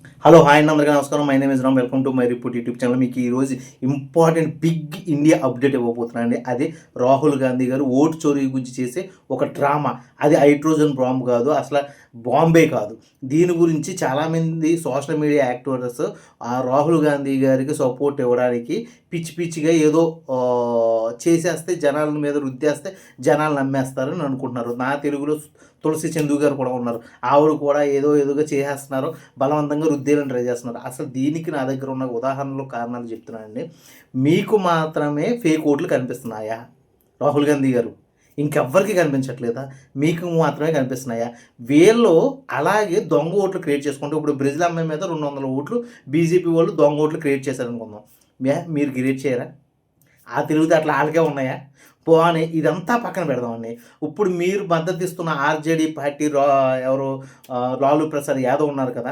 Hello hi అండి, అందరికీ నమస్కారం. My name is Ram. Welcome to my report YouTube channel. మీకు ఈరోజు ఇంపార్టెంట్ బిగ్ ఇండియా అప్డేట్ ఇవ్వబోతున్నాను అండి. అది రాహుల్ గాంధీ గారు ఓటు చోరీ గురించి చేసే ఒక డ్రామా. అది హైడ్రోజన్ బాంబ్ కాదు, అసలు బాంబే కాదు. దీని గురించి చాలామంది సోషల్ మీడియా యాక్టివిటీస్ ఆ రాహుల్ గాంధీ గారికి సపోర్ట్ ఇవ్వడానికి పిచ్చి పిచ్చిగా ఏదో చేసేస్తే జనాల మీద రుద్దేస్తే జనాలు నమ్మేస్తారని అనుకుంటున్నారు. నా తెలుగులో తులసి చందు గారు కూడా ఉన్నారు. ఆవిడ కూడా ఏదోగా చేసేస్తున్నారు, బలవంతంగా రుద్దేయాలని ట్రై చేస్తున్నారు. అసలు దీనికి నా దగ్గర ఉన్న ఉదాహరణలు కారణాలు చెప్తున్నానండి. మీకు మాత్రమే ఫేక్ ఓట్లు కనిపిస్తున్నాయా రాహుల్ గాంధీ గారు? ఇంకెవ్వరికి కనిపించట్లేదా? మీకు మాత్రమే కనిపిస్తున్నాయా? వీళ్ళు అలాగే దొంగ ఓట్లు క్రియేట్ చేసుకుంటే, ఇప్పుడు బ్రెజిల్ అమ్మాయి మీద 200 ఓట్లు బీజేపీ వాళ్ళు దొంగ ఓట్లు క్రియేట్ చేశారనుకుందాం. మీరు క్రియేట్ చేయరా? ఆ తెలివితేటలు వాళ్ళకే ఉన్నాయా? పోనీ ఇదంతా పక్కన పెడదామండి. ఇప్పుడు మీరు మద్దతిస్తున్న ఆర్జేడీ పార్టీ ఎవరు లాలూ ప్రసాద్ యాదవ్ ఉన్నారు కదా,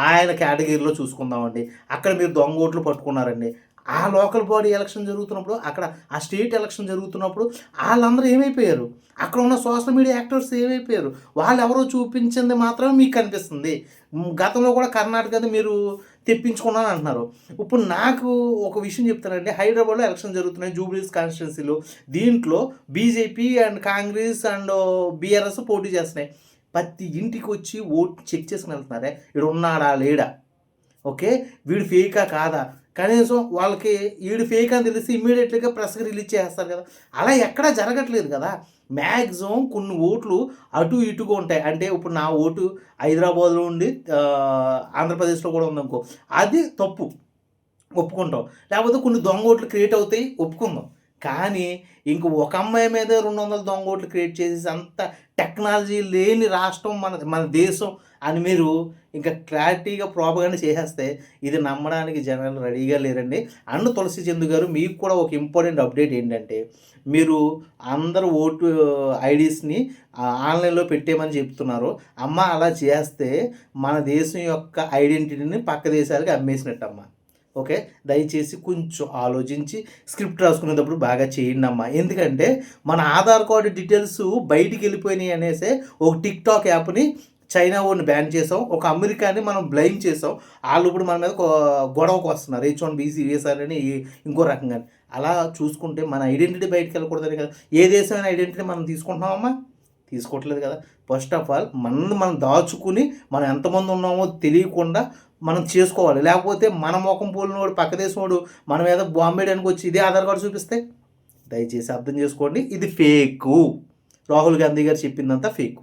ఆయన కేటగిరీలో చూసుకుందామండి. అక్కడ మీరు దొంగ ఓట్లు పట్టుకున్నారండి. ఆ లోకల్ బాడీ ఎలక్షన్ జరుగుతున్నప్పుడు, అక్కడ ఆ స్టేట్ ఎలక్షన్ జరుగుతున్నప్పుడు వాళ్ళందరూ ఏమైపోయారు? అక్కడ ఉన్న సోషల్ మీడియా యాక్టర్స్ ఏమైపోయారు? వాళ్ళెవరో చూపించింది మాత్రమే మీకు కనిపిస్తుంది. గతంలో కూడా కర్ణాటకది మీరు తెప్పించుకున్నాను అంటున్నారు. ఇప్పుడు నాకు ఒక విషయం చెప్తానండి. హైదరాబాద్లో ఎలక్షన్ జరుగుతున్నాయి, జూబ్లీహిల్స్ కాన్స్టిట్యున్సీలో. దీంట్లో BJP and Congress and BRS పోటీ చేస్తున్నాయి. ప్రతి ఇంటికి వచ్చి ఓటు చెక్ చేసుకుని వెళ్తున్నారే, వీడు ఉన్నాడా లేడా, ఓకే, వీడు ఫేకా కాదా, కనీసం వాళ్ళకి వీడు ఫేక్ అని తెలిసి ఇమ్మీడియట్లీగా ప్రెస్కి రిలీజ్ చేస్తారు కదా. అలా ఎక్కడా జరగట్లేదు కదా. మ్యాక్సిమం కొన్ని ఓట్లు అటు ఇటుగా ఉంటాయి. అంటే ఇప్పుడు నా ఓటు హైదరాబాద్లో ఉండి ఆంధ్రప్రదేశ్లో కూడా ఉందనుకో, అది తప్పు, ఒప్పుకుంటాం. లేకపోతే కొన్ని దొంగ ఓట్లు క్రియేట్ అవుతాయి, ఒప్పుకుందాం. కానీ ఇంక ఒక అమ్మాయి మీద 200 దొంగ ఓట్లు క్రియేట్ చేసేసి అంత టెక్నాలజీ లేని రాష్ట్రం మన దేశం అని మీరు ఇంకా క్లారిటీగా ప్రోపగండా చేసేస్తే ఇది నమ్మడానికి జనాలు రెడీగా లేరండి. అండ్ తులసి చందు గారు, మీకు కూడా ఒక ఇంపార్టెంట్ అప్డేట్ ఏంటంటే, మీరు అందరూ ఓటు ఐడీస్ని ఆన్లైన్లో పెట్టేయమని చెప్తున్నారు. అమ్మ అలా చేస్తే మన దేశం యొక్క ఐడెంటిటీని పక్క దేశాలకి అమ్మేసినట్టమ్మ. ఓకే, దయచేసి కొంచెం ఆలోచించి స్క్రిప్ట్ రాసుకునేటప్పుడు బాగా చేయండి అమ్మా. ఎందుకంటే మన ఆధార్ కార్డు డీటెయిల్స్ బయటికి వెళ్ళిపోయినాయి అనేసి ఒక టిక్టాక్ యాప్ని చైనా వాడిని బ్యాన్ చేసాం, ఒక అమెరికాని మనం బ్లైమ్ చేసాం. వాళ్ళు ఇప్పుడు మన మీద గొడవకు వస్తున్నారు, H1BC వేసారని ఇంకో రకంగా. అలా చూసుకుంటే మన ఐడెంటిటీ బయటికి వెళ్ళకూడదని కదా. ఏ దేశమైన ఐడెంటిటీ మనం తీసుకుంటున్నామమ్మా? తీసుకోవట్లేదు కదా. ఫస్ట్ ఆఫ్ ఆల్ మనం దాచుకుని మనం ఎంతమంది ఉన్నామో తెలియకుండా మనం చేసుకోవాలి. లేకపోతే మన ముఖం పోలినోడు పక్క దేశంవాడు మన మీద బాంబేయడానికి వచ్చి ఇదే ఆధార్ కార్డు చూపిస్తే దయచేసి అర్థం చేసుకోండి, ఇది ఫేకు. రాహుల్ గాంధీ గారు చెప్పిందంతా ఫేకు.